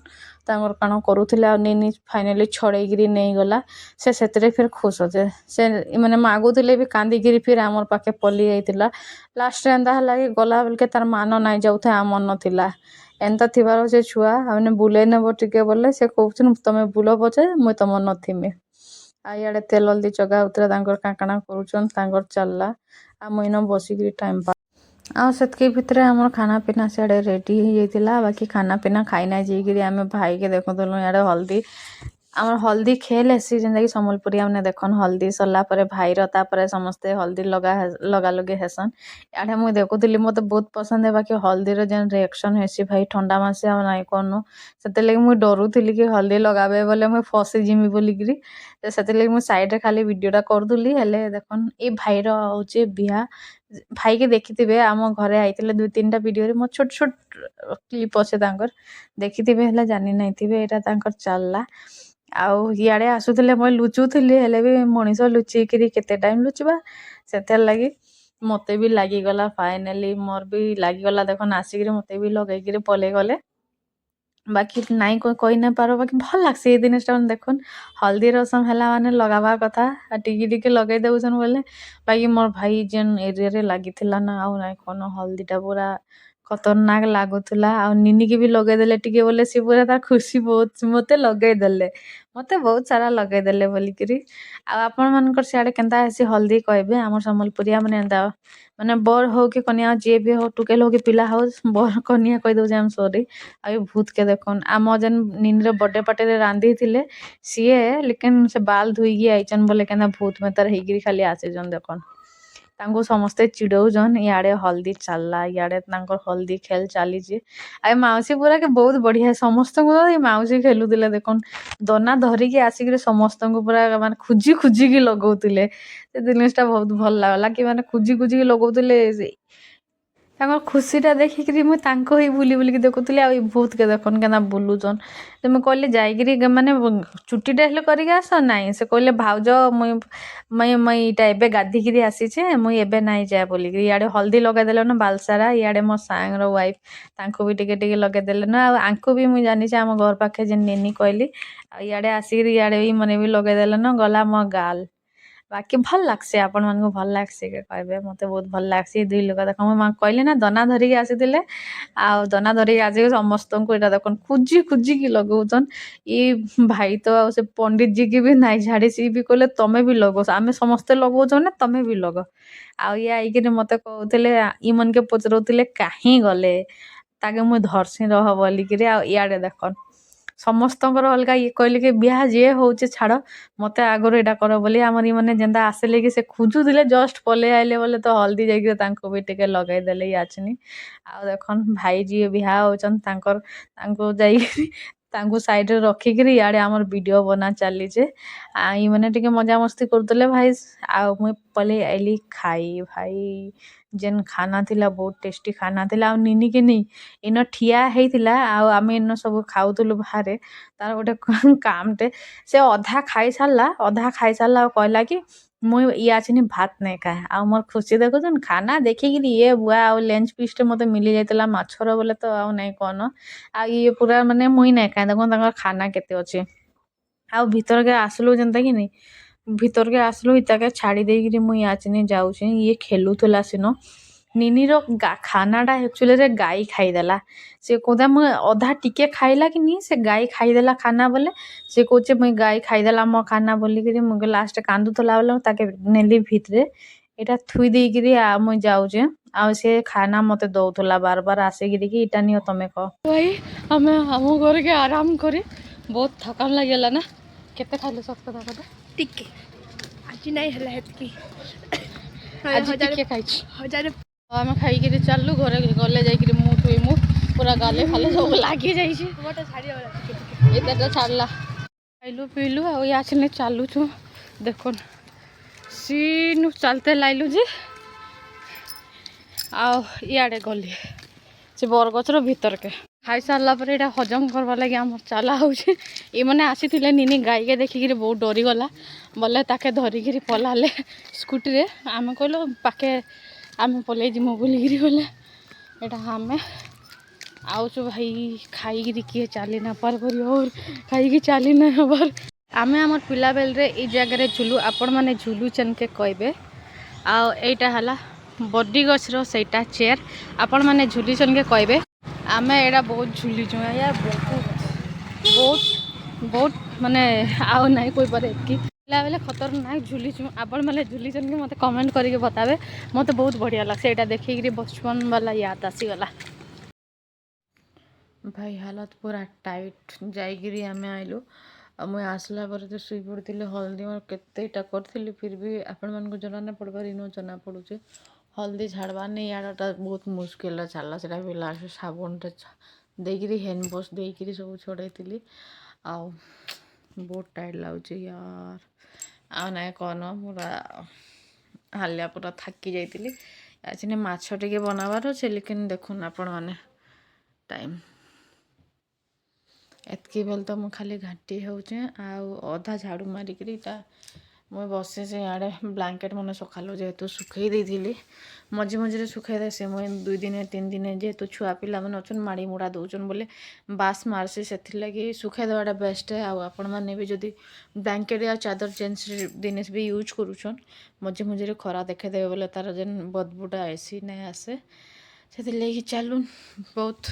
ତାଙ୍କର କାଣ କରୁଥିଲେ। ଆଉ ନେଇ ଫାଇନାଲି ଛଡ଼େଇକିରି ନେଇଗଲା। ସେ ସେଥିରେ ଫିର୍ ଖୁସ୍ ଅଛେ। ସେ ମାନେ ମାଗୁଥିଲେ ବି କାନ୍ଦିକିରି ଫିର୍ ଆମର୍ ପାଖେ ପଲେଇ ଆଇଥିଲା। ଲାଷ୍ଟରେ ଏନ୍ତା ହେଲା କି ଗଲା ବେଲକେ ତାର ମାନ ନାଇଁ ଯାଉଥାଏ, ଆମ ମନ ଥିଲା। ଏନ୍ତା ଥିବାର ସେ ଛୁଆ ମାନେ ବୁଲେଇ ନେବ ଟିକେ ବୋଲେ ସେ କହୁଛନ୍ ତମେ ବୁଲ ପଛେ ମୁଇଁ ତମର ନଥିମି। ଆଉ ଇଆଡ଼େ ତେଲ ହଳଦୀ ଚଗା ହଉଥିଲା, ତାଙ୍କର କାଁ କାଣା କରୁଛନ୍ ତାଙ୍କର ଚାଲଲା। ଆଉ ମୁଇଁ ଇନ ବସିକିରି ଟାଇମ୍ ପାସ୍। ଆଉ ସେତ୍କି ଭିତରେ ଆମର ଖାନା ପିନା ସିଆଡ଼େ ରେଡ଼ି ହେଇଯାଇଥିଲା। ବାକି ଖାନା ପିନା ଖାଇ ନାଇଁ ଯାଇକିରି ଆମେ ଭାଇକେ ଦେଖୁଥିଲୁ ଇଆଡ଼େ ହଳଦୀ। ଆମର ହଳଦୀ ଖେଲ୍ ହେସି, ଯେନ୍ତାକି ସମ୍ବଲପୁରିଆ ମାନେ ଦେଖନ୍। ହଳଦୀ ସରିଲା ପରେ ଭାଇର, ତାପରେ ସମସ୍ତେ ହଳଦୀ ଲଗାଲଗି ହେସନ୍। ଇଆଡ଼େ ମୁଇଁ ଦେଖୁଥିଲି, ମତେ ବହୁତ ପସନ୍ଦ ଏ। ବାକି ହଳଦୀର ଯେନ୍ ରିଏକ୍ସନ୍ ହେସି ଭାଇ ଥଣ୍ଡା ମାସେ ଆଉ ନାଇଁ କନୁ। ସେଥିର୍ଲାଗି ମୁଇଁ ଡରୁଥିଲି କି ହଳଦୀ ଲଗାବେ ବୋଲେ ମୁଇଁ ଫସି ଯିମି ବୋଲିକିରି। ସେଥିର୍ଲାଗି ମୁଇଁ ସାଇଡ଼ରେ ଖାଲି ଭିଡ଼ିଓଟା କରୁଥିଲି। ହେଲେ ଦେଖୁନ୍ ଏଇ ଭାଇର ହଉଛେ ବିହା। ଭାଇକେ ଦେଖିଥିବେ, ଆମ ଘରେ ଆଇଥିଲେ ଦୁଇ ତିନିଟା ଭିଡ଼ିଓରେ। ମୋର ଛୋଟ ଛୋଟ କ୍ଲିପ୍ ଅଛେ ତାଙ୍କର, ଦେଖିଥିବେ ହେଲେ ଜାନି ନାଇଁଥିବେ। ଏଇଟା ତାଙ୍କର ଚାଲଲା। ଆଉ ଇଆଡ଼େ ଆସୁଥିଲେ ମୁଇଁ ଲୁଚୁଥିଲି, ହେଲେ ବି ମଣିଷ ଲୁଚିକିରି କେତେ ଟାଇମ୍ ଲୁଚବା। ସେଥିର୍ ଲାଗି ମତେ ବି ଲାଗିଗଲା। ଫାଇନାଲି ମୋର୍ ବି ଲାଗିଗଲା। ଦେଖୁନ୍ ଆସିକିରି ମତେ ବି ଲଗେଇକିରି ପଲେଇ ଗଲେ। ବାକି ନାଇଁ କହି ନାଇଁ ପାର, ବାକି ଭଲ୍ ଲାଗ୍ସି ଏଇ ଜିନିଷଟା ମାନେ ଦେଖୁନ୍। ହଳଦୀ ରସମ ହେଲା ମାନେ ଲଗାବା କଥା। ଆଉ ଟିକେ ଟିକେ ଲଗେଇ ଦଉଛନ୍ ବୋଲେ। ବାକି ମୋର୍ ଭାଇ ଯେନ୍ ଏରିଆରେ ଲାଗିଥିଲା ନା, ଆଉ ନାଇଁ କନ ହଳଦୀଟା ପୁରା ଖତରନାକ ଲାଗୁଥିଲା। ଆଉ ନିନିକି ବି ଲଗେଇଦେଲେ ଟିକେ ବୋଲେ, ସିଏ ପୁରା ତାର ଖୁସି ବହୁତ ମତେ ଲଗେଇଦେଲେ। ମତେ ବହୁତ ସାରା ଲଗେଇଦେଲେ ବୋଲିକିରି। ଆଉ ଆପଣମାନଙ୍କର ସିଆଡ଼େ କେନ୍ତା ହେସି ହଳଦୀ କହିବେ। ଆମର ସମ୍ବଲପୁରିଆ ମାନେ ଏନ୍ତା ମାନେ ବର୍ ହଉ କି କନିଆ ଯିଏ ବି ହଉ, ଟୁକେଲ୍ ହଉ କି ପିଲା ହଉ, ବର୍ କନିଆ କହିଦଉଛେ ଆମେ ସରି। ଆଉ ଏ ଭୂତକେ ଦେଖୁନ୍, ଆମ ଯେନ୍ ନିନିର ବର୍ଥଡେ ପାର୍ଟିରେ ରାନ୍ଧିଥିଲେ ସିଏ, ଲେକିନ୍ ସେ ବାଲ୍ ଧୋଇକି ଆଇଛନ୍ ବୋଲେ କେନ୍ତା ଭୂତ ମେତାର ହେଇକିରି ଖାଲି ଆସିଛନ୍ ଦେଖୁନ୍। ତାଙ୍କୁ ସମସ୍ତେ ଚିଡ଼ଉଛନ୍। ଇଆଡ଼େ ହଳଦୀ ଚାଲଲା, ଇଆଡ଼େ ତାଙ୍କର ହଳଦୀ ଖେଲ୍ ଚାଲିଛି। ଆଉ ଏ ମାଉସୀ ପୁରାକେ ବହୁତ ବଢ଼ିଆ, ସମସ୍ତଙ୍କୁ ତ ଏ ମାଉସୀ ଖେଲୁଥିଲେ ଦେଖୁନ୍। ଦନା ଧରିକି ଆସିକିରି ସମସ୍ତଙ୍କୁ ପୁରା ମାନେ ଖୁଜି ଖୁଜିକି ଲଗଉଥିଲେ। ସେ ଜିନିଷଟା ବହୁତ ଭଲ ଲାଗଲା କି ମାନେ ଖୁଜି ଖୁଜିକି ଲଗଉଥିଲେ। ତାଙ୍କର ଖୁସିଟା ଦେଖିକିରି ମୁଇଁ ତାଙ୍କୁ ହିଁ ବୁଲି ବୁଲିକି ଦେଖୁଥିଲି। ଆଉ ଏ ଭୂତକେ ଦେଖୁନ୍ କେନ୍ତା ବୁଲୁଛନ୍। ଯେ ମୁଇଁ କହିଲି ଯାଇକିରି ମାନେ ଚୁଟିଟା ହେଲେ କରିକି ଆସ। ନାଇଁ, ସେ କହିଲେ ଭାଉଜ ମୁଇଁ ଇଟା ଏବେ ଗାଧିକିରି ଆସିଛେ, ମୁଇଁ ଏବେ ନାଇଁ ଯାଏ ବୋଲିକିରି। ଇଆଡ଼େ ହଳଦୀ ଲଗେଇଦେଲେ ନା ବାଲସାରା। ଇଆଡ଼େ ମୋ ସାଙ୍ଗର ୱାଇଫ୍, ତାଙ୍କୁ ବି ଟିକେ ଟିକେ ଲଗେଇଦେଲେ ନା। ଆଉ ଆଙ୍କୁ ବି ମୁଇଁ ଜାନିଛେ ଆମ ଘର ପାଖେ ଯେନ୍ ନେନି କହିଲି। ଆଉ ଇଆଡ଼େ ଆସିକିରି ଇଆଡ଼େ ବି ମନେ ବି ଲଗେଇଦେଲେ ନା, ଗଲା ମୋ ଗାଲ୍। ବାକି ଭଲ୍ ଲାଗ୍ସି, ଆପଣମାନଙ୍କୁ ଭଲ୍ ଲାଗ୍ସି କି କହିବେ। ମତେ ବହୁତ ଭଲ୍ ଲାଗ୍ସି। ଦୁଇ ଲୋକ ଦେଖ ମୁଁ କହିଲି ନା ଦନା ଧରିକି ଆସିଥିଲେ। ଆଉ ଦନା ଧରିକି ଆସିକି ସମସ୍ତଙ୍କୁ ଏଇଟା ଦେଖୁନ୍ ଖୁଜି ଖୁଜିକି ଲଗଉଛନ୍। ଇ ଭାଇ ତ ଆଉ ସେ ପଣ୍ଡିତ ଜୀ କି ବି ନାଇଁ ଛାଡ଼ି, ସିଏ ବି କହିଲେ ତମେ ବି ଲଗଉଛ, ଆମେ ସମସ୍ତେ ଲଗଉଛନ୍ ନା ତମେ ବି ଲଗ। ଆଉ ଇଏ ଆଇକିରି ମତେ କହୁଥିଲେ, ଇମନ୍କେ ପଚରଉଥିଲେ କାହିଁ ଗଲେ। ତାକେ ମୁଇଁ ଧରସିଁ ରହ ବୋଲିକିରି। ଆଉ ଇଆଡ଼େ ଦେଖନ୍ ସମସ୍ତଙ୍କର ଅଲଗା ଇଏ କହିଲେ କି ବିହା ଯିଏ ହଉଛି ଛାଡ଼ ମତେ ଆଗରୁ ଏଇଟା କର ବୋଲି ଆମର ମାନେ ଯେନ୍ତା ଆସିଲେ କି ସେ ଖୋଜୁଥିଲେ ଜଷ୍ଟ ପଲେଇ ଆଇଲେ ବୋଲେ ତ ହଳଦୀ ଯାଇକି ତାଙ୍କୁ ବି ଟିକେ ଲଗେଇଦେଲେ ୟାଚିନି ଆଉ ଦେଖନ୍ ଭାଇ ଯିଏ ବିହା ହଉଛନ୍ ତାଙ୍କୁ ଯାଇକିରି ତାଙ୍କୁ ସାଇଡ଼ରେ ରଖିକିରି ଇଆଡ଼େ ଆମର ଭିଡ଼ିଓ ବନା ଚାଲିଛେ ମାନେ ଟିକେ ମଜାମସ୍ତି କରୁଥିଲେ ଭାଇ ଆଉ ମୁଇଁ ପଲେଇ ଆଇଲି ଖାଇ ଭାଇ ଯେନ୍ ଖାନା ଥିଲା ବହୁତ ଟେଷ୍ଟି ଖାନା ଥିଲା ଆଉ ନିନିକି ନେଇ ଇନ ଠିଆ ହେଇଥିଲା ଆଉ ଆମେ ଇନ ସବୁ ଖାଉଥିଲୁ ବାହାରେ ତାର ଗୋଟେ କାମଟେ ସେ ଅଧା ଖାଇସାରିଲା ଆଉ କହିଲା କି ମୁଇଁ ଇୟାଚିନି ଭାତ ନାଇଁ ଖାଏ ଆଉ ମୋର ଖୁସି ଦେଖୁଛନ୍ ଖାନା ଦେଖିକିରି ଇଏ ବୁଆ ଆଉ ଲେଞ୍ଚ ପିସ୍ଟେ ମତେ ମିଲି ଯାଇଥିଲା ମାଛର ବୋଲେ ତ ଆଉ ନାଇଁ କନ ଆଉ ଇଏ ପୁରା ମାନେ ମୁଇଁ ନାଇଁ ଖାଏ ଦେଖୁନ୍ ତାଙ୍କର ଖାନା କେତେ ଅଛି ଆଉ ଭିତରକେ ଆସିଲୁ ଯେନ୍ତା କି ନାଇଁ ଭିତରକେ ଆସିଲୁ ଇତାକେ ଛାଡ଼ି ଦେଇକିରି ମୁଇଁ ୟାଚିନି ଯାଉଛେ ଇଏ ଖେଲୁଥିଲା ସିନ ନିନିର ଖାନାଟା ଆକ୍ଚୁଆଲିରେ ଗାଈ ଖାଇଦେଲା ସେ କହୁତା ମୁଁ ଅଧା ଟିକେ ଖାଇଲା କି ନି ସେ ଗାଈ ଖାଇଦେଲା ଖାନା ବୋଲେ ସେ କହୁଛେ ମୁଇଁ ଗାଈ ଖାଇଦେଲା ମୋ ଖାନା ବୋଲିକିରି ମୁଁ ଲାଷ୍ଟ କାନ୍ଦୁଥିଲା ବୋଲେ ତାକେ ନେଲି ଭିତରେ ଏଇଟା ଥୁଇ ଦେଇକିରି ମୁଇଁ ଯାଉଛେ ଆଉ ସେ ଖାନା ମତେ ଦଉଥିଲା ବାର ବାର ଆସିକିରି କି ଇଟା ନିଅ ତମେ କହ ଭାଇ ଆମେ ଆମ ଘରକେ ଆରାମ କରି ବହୁତ ଥକାନ ଲାଗିଗଲା ନା କେତେ ଖାଇଲେ ସତ କଥା କଥା ଟିକେ ଆଜି ନାଇଁ ହେଲା ହେତକି ଆଜି ଟିକେ ଖାଇଛି ଆମେ ଖାଇକିରି ଚାଲୁ ଘରେ ଗଲେ ଯାଇକିରି ମୁଁ ପୁରା ଗାଲେ ଫାଲେ ସବୁ ଲାଗି ଯାଇଛି ଏତେଟା ଛାଡ଼ିଲା ଖାଇଲୁ ପିଇଲୁ ଆଉ ୟାଚିନି ଚାଲୁଛୁ ଦେଖୁନ୍ ସିନୁ ଚାଲତେ ଲାଇଲୁ ଯେ ଆଉ ଇଆଡ଼େ ଗଲି ସେ ବରଗଛର ଭିତରକେ ଖାଇସାରିଲା ପରେ ଏଇଟା ହଜମ କରବାର୍ ଲାଗି ଆମର ଚାଲା ହଉଛି ଏମାନେ ଆସିଥିଲେ ନିନି ଗାଈକେ ଦେଖିକିରି ବହୁତ ଡରିଗଲା ବୋଲେ ତାକେ ଧରିକିରି ପଲାଲେ ସ୍କୁଟିରେ ଆମେ କହିଲୁ ପାଖେ ଆମେ ପଲେଇ ଯିମୁ ବୁଲିକିରି ଗଲେ ଏଇଟା ଆମେ ଆଉଛୁ ଭାଇ ଖାଇକିରି କିଏ ଚାଲି ନା ପାର କରି ଖାଇକି ଚାଲି ନାଇଁ ହବାର ଆମେ ଆମର ପିଲାବେଳରେ ଏଇ ଜାଗାରେ ଝୁଲୁ ଆପଣମାନେ ଝୁଲୁଛନ୍ କେ କହିବେ ଆଉ ଏଇଟା ହେଲା ବଡ଼ି ଗଛର ସେଇଟା ଚେୟାର ଆପଣମାନେ ଝୁଲିଛନ୍ କେ କହିବେ ଆମେ ଏଇଟା ବହୁତ ଝୁଲିଛୁ ଆଜ୍ଞା ବହୁତ ମାନେ ଆଉ ନାଇଁ କହିପାରେ ଏତିକି ପିଲାବେଲେ ଖତରନାକ ଝୁଲିଛୁ ଆପଣମାନେ ଝୁଲିଛନ୍ କି ମୋତେ କମେଣ୍ଟ କରିକି ବତାବେ ମୋତେ ବହୁତ ବଢ଼ିଆ ଲାଗେ ଏଇଟା ଦେଖିକିରି ବଚପନ ବାଲା ୟାଦ ଆସିଗଲା ଭାଇ ହାଲତ ପୁରା ଟାଇଟ୍ ଯାଇକିରି ଆମେ ଆଇଲୁ ଆଉ ମୁଇଁ ଆସିଲା ପରେ ତ ଶୋଇ ପଡ଼ିଥିଲି ହଳଦୀ ମୋର କେତେଟା କରିଥିଲି ଫିର୍ ବି ଆପଣମାନଙ୍କୁ ଜଣା ନାଇଁ ପଡ଼ବାର ଇନୁ ଜଣା ପଡ଼ୁଛେ ହଳଦୀ ଝାଡ଼ବାର୍ ନେଇ ଇଆଡ଼ଟା ବହୁତ ମୁସ୍କିଲରେ ଛାଡ଼ିଲା ସେଇଟା ବି ଲାଷ୍ଟ ସାବୁନଟେ ଦେଇକିରି ହ୍ୟାଣ୍ଡ ୱାଶ୍ ଦେଇକିରି ସବୁ ଛଡ଼େଇଥିଲି ଆଉ ବହୁତ ଟାଇଟ୍ ଲାଗୁଛି ୟାର ଆଉ ନାଇଁ କନ ପୁରା ହାଲିଆ ପୁରା ଥାକି ଯାଇଥିଲି ଆଜି ମାଛ ଟିକେ ବନାବାର ଅଛି ଲେକିନ୍ ଦେଖୁନ୍ ଆପଣମାନେ ଟାଇମ୍ ଏତ୍କି ବେଲେ ତ ମୁଁ ଖାଲି ଘାଣ୍ଟି ହେଉଛେ ଆଉ ଅଧା ଝାଡ଼ୁ ମାରିକିରି ଇଟା ମୁଇଁ ବସିଛେ ଇଆଡ଼େ ବ୍ଲାଙ୍କେଟ୍ ମାନେ ସକାଳୁ ଯେହେତୁ ଶୁଖେଇ ଦେଇଥିଲି ମଝିରେ ଶୁଖେଇ ଦେସି ମୁଇଁ 2 ଦିନେ 3 ଦିନେ ଯେହେତୁ ଛୁଆ ପିଲାମାନେ ଅଛନ୍ ମାଡ଼ି ମୁଡ଼ା ଦଉଛନ୍ ବୋଲେ ବାସ୍ ମାରସି ସେଥିର୍ଲାଗି ଶୁଖେଇ ଦେବାଟା ବେଷ୍ଟ ଆଉ ଆପଣମାନେ ବି ଯଦି ବ୍ଲାଙ୍କେଟ୍ ଆଉ ଚାଦର ଚେଞ୍ଜ ଜିନିଷ ବି ୟୁଜ୍ କରୁଛନ୍ ମଝିରେ ଖରା ଦେଖେଇଦେବେ ବୋଲେ ତାର ଯେନ୍ ବଦବୁଟା ଆଇସି ନାଇଁ ଆସେ ସେଥିର୍ଲାଗି ଚାଲୁନ୍ ବହୁତ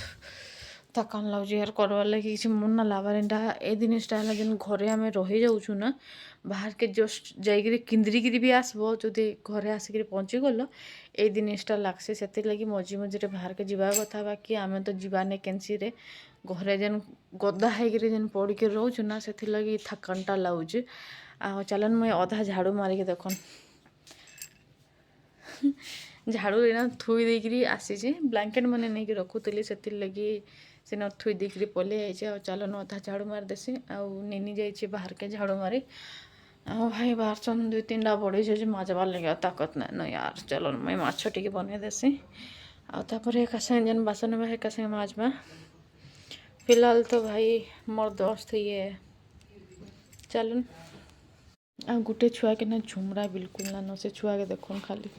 ଥକାନ ଲାଗୁଛି यार करवार लगे किसी मन ना लाबार एंटा ए जिनिसटा है जेन घरे आम रही जाऊँ ना बाहर के जस्ट जाइए किंद्रिकी भी आसब जदि घरे आसिक पहुँचीगल ये जिनिसटा लगसी से लगी मझे बाहर के जावा कथा बाकी आम तो जीवाने कैंसी घरे जेन गदा होकर जेन पड़ के रोचु ना से लगी थकानटा लगुच आ चलन मुझे अधा झाड़ू मारिक देखन झाड़ू एना थुई देकरी आसी ब्लांकेट मैंने नहीं रखुली से लगी सीना थुई देकरी पलि आइचे आ चलन अधा झाड़ू मार देसी आउ निनी जाइए बाहर के झाड़ू मारी आ भाई बाहर सन 2-3टा बड़ी छे माजबार लगे ताकत ना न यार चलन मुई माछ टिके बनै देसी आपर एक संगे जेन बासन बा एक संगे माजबा फिलहाल तो भाई मोर दोस्त ये चलन आ गुटे छुआ के ना झुमरा बिल्कुल ना न से छुआ के देखुन खाली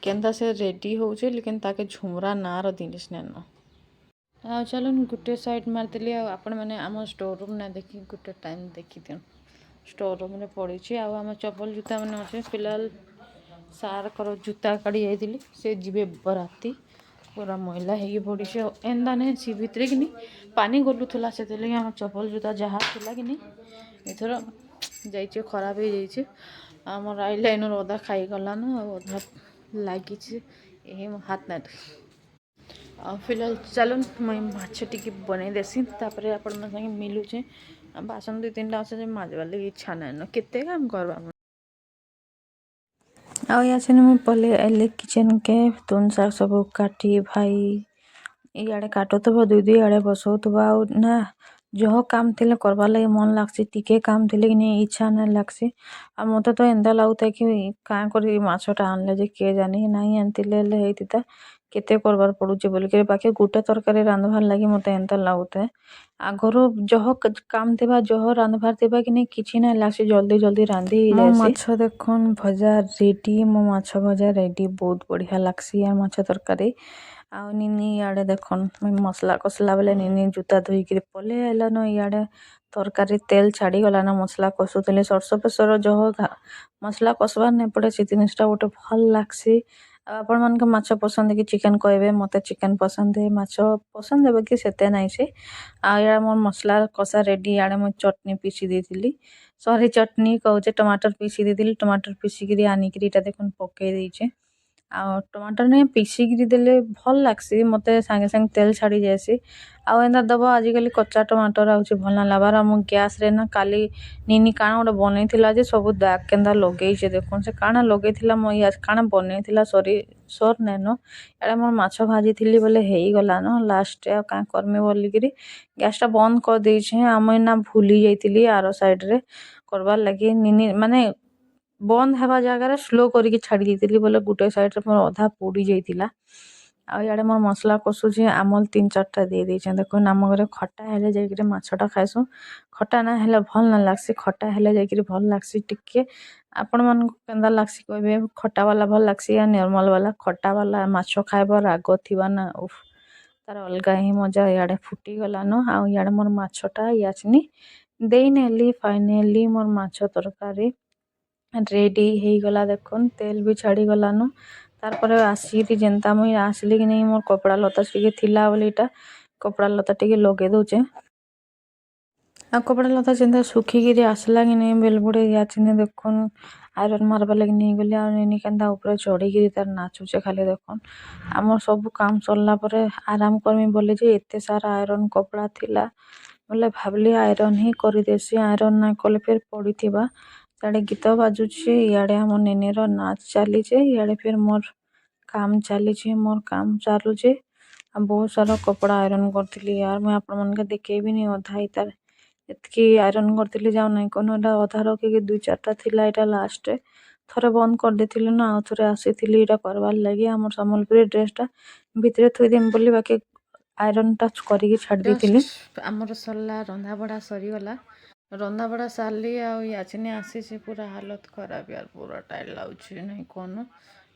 केन्दा से रेडी होचे लेकिन ताके झुमरा नार जिनिस नाइन आ चलन गुटे साइड मारदेली आपण मैंने आम स्टोर रूम ना देखी गुटे टाइम देखी दियन स्टोर रूम रे पड़ी आम चप्पल जूता मैंने अच्छे फिलहाल सार कर जूता काढ़ी जाइली से जीवे बराती पूरा मैला हो पड़ी एंदा नहीं सी भितर कि पानी गलुला से आम चप्पल जूता जहाँ थी कि एथर जाइए खराब हो जाइए आमर आईलाइनर अधा खाईगलान अधा लगी हाथ ना फिलहाल चलन मुई माछ टिके बनई देसी तापर आपण संगे मिलूचे बासन 2-3टा अच्छे माजबार लगे इच्छा नाइन केते काम करवा आ याचने मुई पले एले किचन के तुन साग सब काटी भाई इे काटुब दीदी इे बसौब ना जह काम थिले करवार लगे मन लगसी टिके काम थिले कि नहीं इच्छा ना लगसी आ मते तो एंदा लगुता कि क्या कर माछटा आनले जे किए जानी नहीं आनते होता केते करवार पड़ुचे बोलिक बाकी गोटे तरकारी रांधवार लगे मते एंता लगुता आगर जह काम थिबा जह रांधवार थिबा कि नहीं किछि ना लागसी जल्दी जल्दी रांधि मो माछ देखन भजा रेडी मो माछ भजा रेडी बहुत बढ़िया लागसी आ माछ तरकारी आ निनी इे देखन मसला कसला बेले निनी जूता धोईक पले आइलान इे तरकारी तेल छाड़ी गलान मसला कषुले सरस बेसर जह मसला कषबार नहीं पड़े से जिनटा गोटे भल लागसी आपण मान माछ पसंद कि चिकेन कहबे मते चिकेन पसंद है माछ पसंद है कि सेते नाई से आ मोर मसला कषा रेडी इे मुझे चटनी पीसी देती सॉरी चटनी कहूचे टमाटर पीसी देती टमाटर पीसिकी आनिकी देखुन पकई देचे आ टमाटर नहीं पीसिकी देले भल लागसी मते सांगे सांगे तेल छाड़ी जासी आउ एंता दब आजिकल कच्चा टमाटर आउचे भल ना लाबार मु गैस रे ना काली निनी काना गोटे बनईथिला जे सब दाग केंदा लगेइचे देखुन से काना लगेइथिला मो या काना बनईथिला सॉरी सर नैनो एडे मोर माछ भाजी थिली बोले हेई गला न लास्ट आ का करमे बोलिकी गैस टा बंद कर देइछे आम ना भूली जाइतिली आरो साइड रे करबार लगी निनी माने बंद हेबा जगार स्लो करके छाड़ी देइतिली बोले गुटे साइड रे मोर अधा पोड़ी जाइतिला आ इे मोर मसला कषुचे आमल 3-4टा दे देइछे देखो आम घरे खट्टा हेले जाइकरी माछटा खाइसु खट्टा ना हेले भल ना लागसी खट्टा हेले जाइकरी भल लागसी टिके आपण मन केंदा लागसी कहबे खट्टा वाला भल लागसी या नॉर्मल वाला खट्टा वाला माछ खाइबो राग थिबा ना उफ तार अलगा ही मजा इे फुटी गला न आ इे मोर माछटा याचनी देई नेली फाइनली मोर माछ तरकारी रेडी हो गला देखुन तेल भी छाड़ी गला न तार पर आसिकी जेनता मुई आसली कि नहीं मोर कपड़ा लता टिके थिला बोलीटा कपड़ा लता टिके लगे दउचे आ कपड़ा लता जेनता सुखिकी आसला कि नहीं बेलबुड़े याचने देखुन आयरन मारवा लगे नहीं गली आनी केंता ऊपर चढ़ीकी तार नाचुचे खाली देखुन आमर सब काम सरला परे आराम करमी बोले जे एते सारा आयरन कपड़ा थिला बोले भाबली आयरन ही कर देसी आयरन ना कले फिर पड़ी थिबा साड़े गीत बाजुचे इे आम नेनेर नाच चलीचे इे फिर मोर काम चलीचे मोर काम चलुचे बहुत सारा कपड़ा आयरन करी यार मुझे आपण मन देखेबी नहीं अधा ही तार एतकी आयरन करती जाऊ ना कौन अधा रखिकी 2-4टा थिला एटा लास्ट थरे बंद कर देथिलु ना आउ थरे आसीथिली एटा करवार लगी हमर सम्बलपुरी ड्रेसटा भितरे थोई देम बोली बाकी आयरन टा करिकी छाड़ देथिली हमर सरला रंधा बड़ा सरीगला रंधा बड़ा सारली आचने आसी पूरा हालत खराब यार पूरा टाइट लगुच नहीं कौन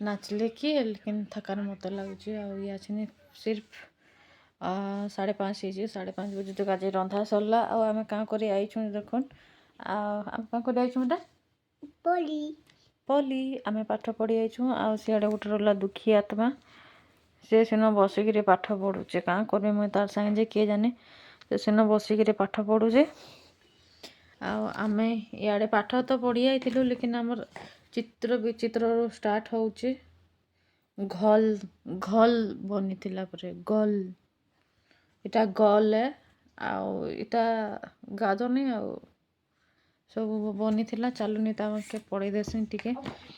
नाचले कि लेकिन थकान मत लगुच आचने सिर्फ 5:30 हो 5:30 बजे तक आज रंधा सरला आम क्या कर आईछुँ देखुन आम क्या कर आईछुँ पली पली आम पाठ पढ़ी आईछुँ आड़े गोटे रहा दुखी आत्मा से सीन बसिक पाठ पढ़ुचे क्या करी मुझे तार सागे जे किए जाने से सीन बसिक पाठ पढ़ुचे आम इे पाठ तो पढ़ी आई लेकिन आमर चित्र विचित्र स्टार्ट होचे घल घल बनी गल इटा गल है आटा गाजर नहीं सब बनी चलुनी तक पढ़े देसी टिके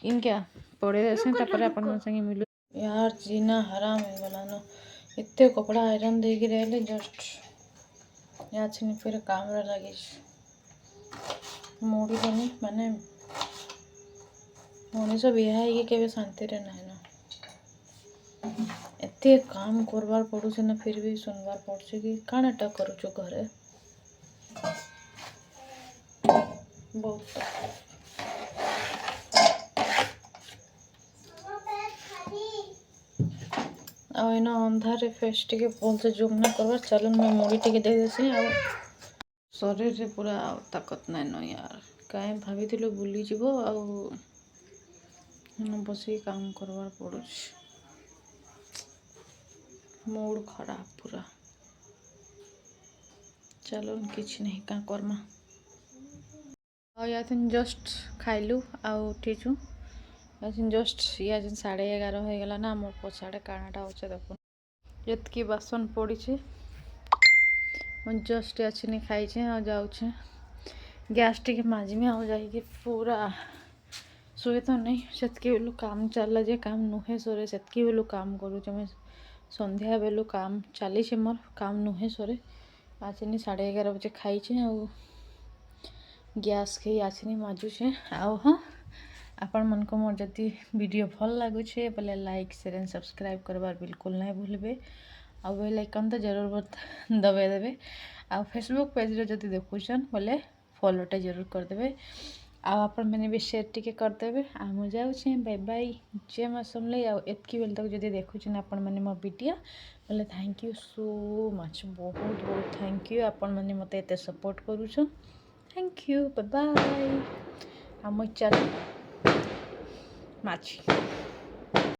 इनका पढ़े देसी अपन संगे मिलू यार जीना हराम हो गला न एते कपड़ा आयरन देगी रहले जस्ट याचनी फिर काम रे लगी मोड़ी देनी माने मनीष बिहा के शांति रे नहीं ना एते काम करवार पड़ुছে ना फिर भी सुनवार पड़ছে कि कानाटा करूछु घरे बहुत आना अंधारे फेस टिके भलसे जूम ना करवा चलन मैं मुड़ी टिके दे देसी शरीर रे पूरा ताकत नाइन यार कहीं भाभी बुली जीव बस काम करवार पड़ुछ मूड खराब पूरा चलो किसी नहीं क्या करमा जस्ट खाइलु उठीचु जस्ट 11:30 हो गला ना मोर पछाड़े कानाटा होचे देखो ଏତିକି ବାସନ ପଡ଼ିଛି ମୁଁ ଜଷ୍ଟ ଆସିନି ଖାଇଛେ ଆଉ ଯାଉଛେ ଗ୍ୟାସ୍ ଟିକେ ମାଜିମି ଆଉ ଯାଇକି ପୁରା ଶୋଇ ତ ନାଇଁ ସେତିକି ବେଲୁ କାମ ଚାଲିଲା ଯେ କାମ ନୁହେଁ ସରେ ସେତିକି ବେଲୁ କାମ କରୁଛେ ମୁଇଁ ସନ୍ଧ୍ୟା ବେଲୁ କାମ ଚାଲିଛେ ମୋର୍ କାମ ନୁହେଁ ସରେ ଆସିନି 11:30 ବଜେ ଖାଇଛେ ଆଉ ଗ୍ୟାସ୍ ଖେଇ ଆସିନି ମାଜୁଛେ ଆଉ ହଁ ଆପଣମାନଙ୍କୁ ମୋର ଯଦି ଭିଡ଼ିଓ ଭଲ ଲାଗୁଛେ ବୋଲେ ଲାଇକ୍ ସେୟାର एंड सब्सक्राइब करवार बिल्कुल नहीं भूलबे ଆଉ बेल आइकन तो जरूर दबाई देवे आ फेसबुक पेज जदि देखुछन बोले फॉलोटा जरूर करदेवे आपण मैंने भी शेयर टिके करदेवे आ मु जाऊँ बाय बाय जय माँ समले आ एतकी बेल तक जदि देखुछन आपण मैंने मो वीडियो बोले थैंक यू सो मच बहुत बहुत थैंक यू आपण मैंने मते एते सपोर्ट करूछन थैंक यू बाय बाय आ मु चल माची